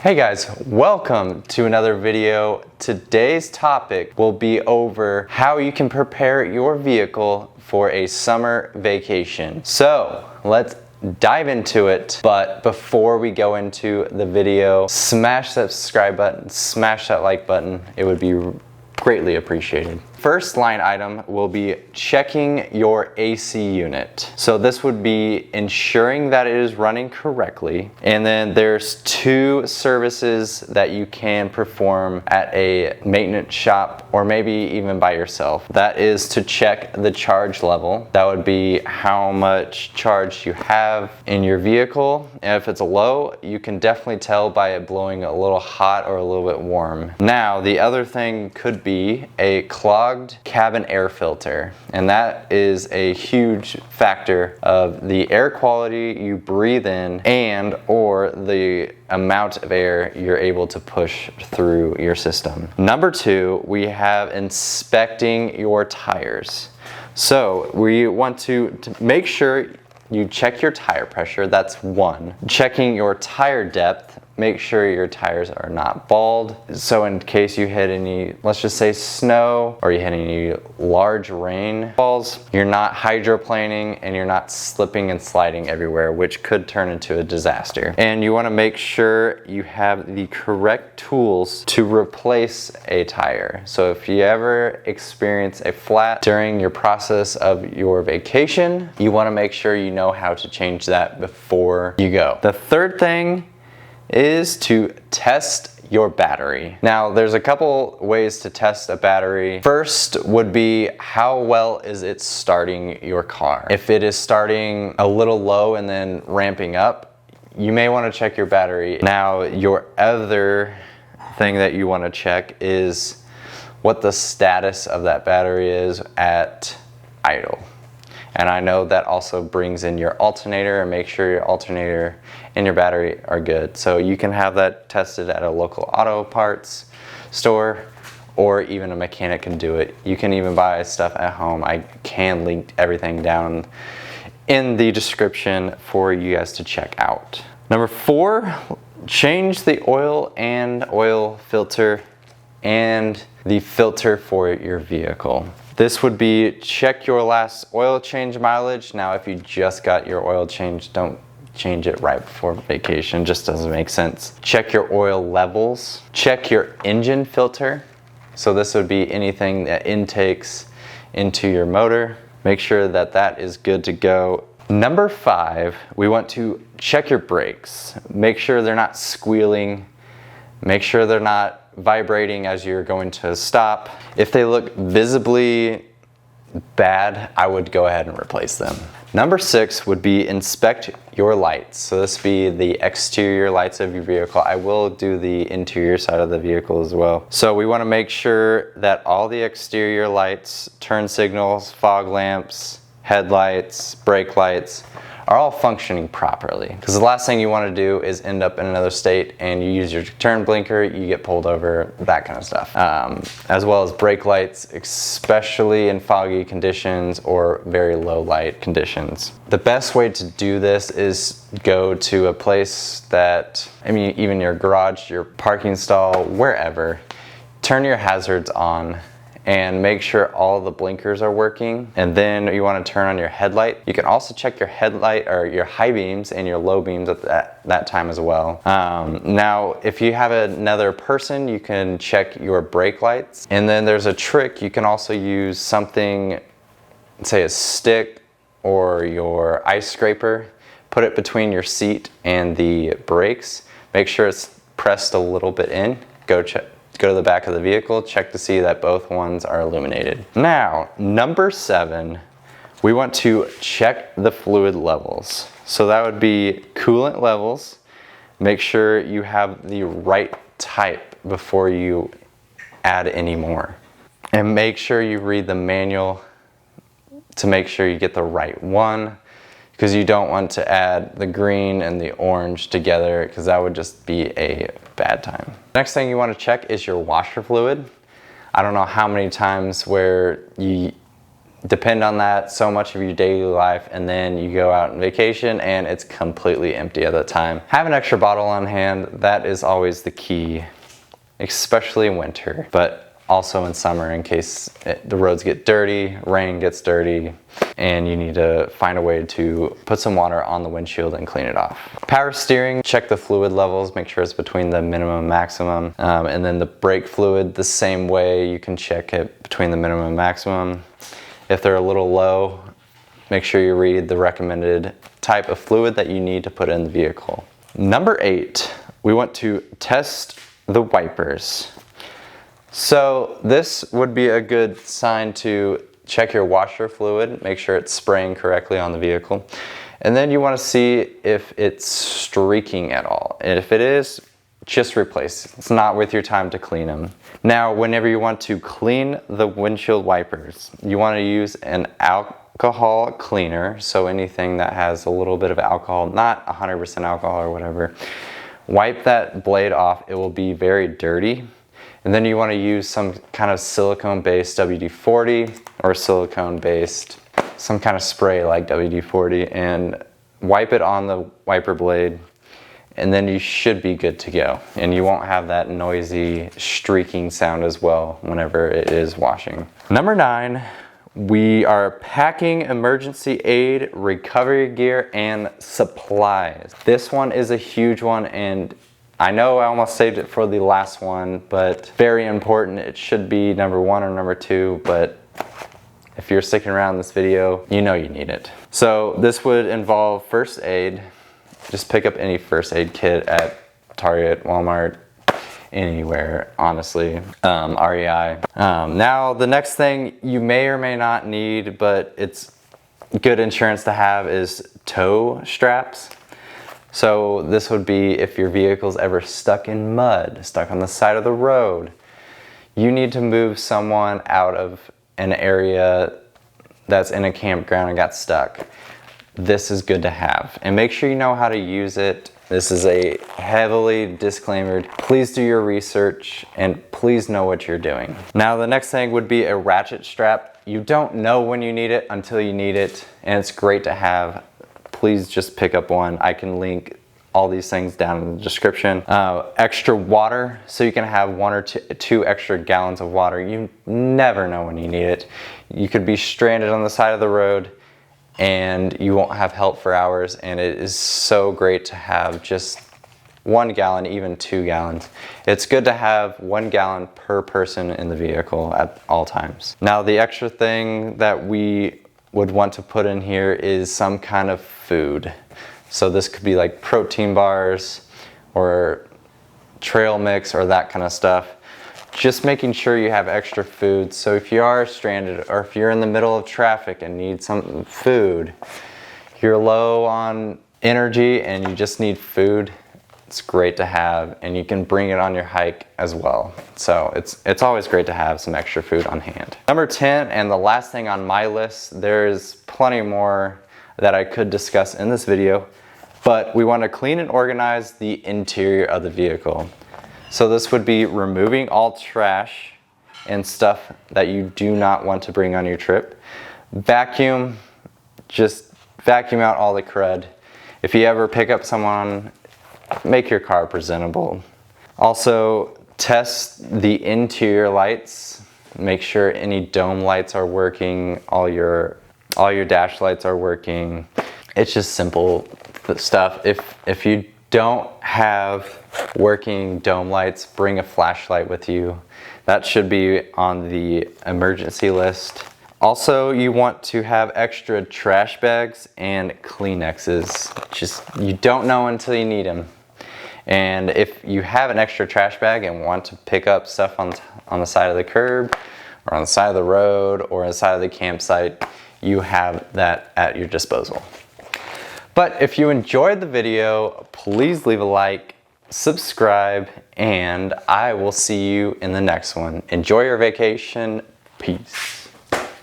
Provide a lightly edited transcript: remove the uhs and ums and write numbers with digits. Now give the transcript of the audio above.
Hey guys, welcome to another video. Today's topic will be over how you can prepare your vehicle for a summer vacation. So let's dive into it. But before we go into the video, smash that subscribe button, smash that like button. It would be greatly appreciated. First line item will be checking your AC unit. So this would be ensuring that it is running correctly. And then there's two services that you can perform at a maintenance shop or maybe even by yourself. That is to check the charge level. That would be how much charge you have in your vehicle. And if it's low, you can definitely tell by it blowing a little hot or a little bit warm. Now, the other thing could be a clogged cabin air filter, and that is a huge factor of the air quality you breathe in and or the amount of air you're able to push through your system. Number two, we have inspecting your tires. So we want to make sure you check your tire pressure. That's one. Checking your tire depth. Make sure your tires are not bald. So in case you hit any, let's just say snow, or you hit any large rainfalls, you're not hydroplaning and you're not slipping and sliding everywhere, which could turn into a disaster. And you want to make sure you have the correct tools to replace a tire. So if you ever experience a flat during your process of your vacation, you want to make sure you know how to change that before you go. The third thing is to test your battery. Now, there's a couple ways to test a battery. First would be how well is it starting your car. If it is starting a little low and then ramping up, you may want to check your battery. Now, your other thing that you want to check is what the status of that battery is at idle. And I know that also brings in your alternator, and make sure your alternator and your battery are good. So you can have that tested at a local auto parts store, or even a mechanic can do it. You can even buy stuff at home. I can link everything down in the description for you guys to check out. Number four, change the oil and oil filter and the filter for your vehicle. This would be check your last oil change mileage. Now, if you just got your oil change, don't change it right before vacation. Just doesn't make sense. Check your oil levels. Check your engine filter. So this would be anything that intakes into your motor. Make sure that that is good to go. Number five, we want to check your brakes. Make sure they're not squealing. Make sure they're not vibrating as you're going to stop. If they look visibly bad, I would go ahead and replace them. Number six would be inspect your lights. So this would be the exterior lights of your vehicle. I will do the interior side of the vehicle as well. So we want to make sure that all the exterior lights, turn signals, fog lamps, headlights, brake lights, are all functioning properly. Because the last thing you want to do is end up in another state and you use your turn blinker, you get pulled over, that kind of stuff. As well as brake lights, especially in foggy conditions or very low light conditions. The best way to do this is go to a place that, even your garage, your parking stall, wherever, turn your hazards on and make sure all the blinkers are working. And then you want to turn on your headlight. You can also check your headlight or your high beams and your low beams at that time as well. Now, if you have another person, you can check your brake lights. And then there's a trick. You can also use something, say a stick or your ice scraper, put it between your seat and the brakes. Make sure it's pressed a little bit in. Go to the back of the vehicle, check to see that both ones are illuminated. Now, number seven, we want to check the fluid levels. So that would be coolant levels. Make sure you have the right type before you add any more. And make sure you read the manual to make sure you get the right one, because you don't want to add the green and the orange together, because that would just be a bad time. Next thing you want to check is your washer fluid. I don't know how many times where you depend on that so much of your daily life, and then you go out on vacation and it's completely empty at the time. Have an extra bottle on hand. That is always the key, especially in winter, but also in summer in case the roads get dirty, rain gets dirty, and you need to find a way to put some water on the windshield and clean it off. Power steering, check the fluid levels, make sure it's between the minimum and maximum. And then the brake fluid, the same way, you can check it between the minimum and maximum. If they're a little low, make sure you read the recommended type of fluid that you need to put in the vehicle. Number 8, we want to test the wipers. So this would be a good sign to check your washer fluid, make sure it's spraying correctly on the vehicle. And then you want to see if it's streaking at all. And if it is, just replace. It's not worth your time to clean them. Now, whenever you want to clean the windshield wipers, you want to use an alcohol cleaner. So anything that has a little bit of alcohol, not 100% alcohol or whatever. Wipe that blade off. It will be very dirty. And then you want to use some kind of silicone-based WD-40 or silicone-based, some kind of spray like WD-40, and wipe it on the wiper blade. And then you should be good to go. And you won't have that noisy streaking sound as well whenever it is washing. Number 9, we are packing emergency aid, recovery gear, and supplies. This one is a huge one, and I know I almost saved it for the last one, but very important. It should be number 1 or number 2, but if you're sticking around this video, you know you need it. So this would involve first aid. Just pick up any first aid kit at Target, Walmart, anywhere, honestly, REI. Now, the next thing you may or may not need, but it's good insurance to have, is tow straps. So this would be if your vehicle's ever stuck in mud, stuck on the side of the road. You need to move someone out of an area that's in a campground and got stuck. This is good to have, and make sure you know how to use it. This is a heavily disclaimer. Please do your research and please know what you're doing. Now the next thing would be a ratchet strap. You don't know when you need it until you need it, and it's great to have. Please just pick up one. I can link all these things down in the description. Extra water, so you can have 1 or 2 extra gallons of water. You never know when you need it. You could be stranded on the side of the road and you won't have help for hours, and it is so great to have just 1 gallon, even 2 gallons. It's good to have 1 gallon per person in the vehicle at all times. Now the extra thing that we would want to put in here is some kind of food. So this could be like protein bars or trail mix or that kind of stuff. Just making sure you have extra food. So if you are stranded or if you're in the middle of traffic and need some food, you're low on energy and you just need food, it's great to have, and you can bring it on your hike as well. So it's always great to have some extra food on hand. Number 10, and the last thing on my list, there's plenty more that I could discuss in this video, but we want to clean and organize the interior of the vehicle. So this would be removing all trash and stuff that you do not want to bring on your trip. Vacuum, just vacuum out all the crud. If you ever pick up someone, make your car presentable. Also, test the interior lights. Make sure any dome lights are working, all your dash lights are working. It's just simple stuff. If you don't have working dome lights, bring a flashlight with you. That should be on the emergency list. Also, you want to have extra trash bags and Kleenexes. Just, you don't know until you need them. And if you have an extra trash bag and want to pick up stuff on the side of the curb or on the side of the road or on the side of the campsite, you have that at your disposal. But if you enjoyed the video, please leave a like, subscribe, and I will see you in the next one. Enjoy your vacation. Peace.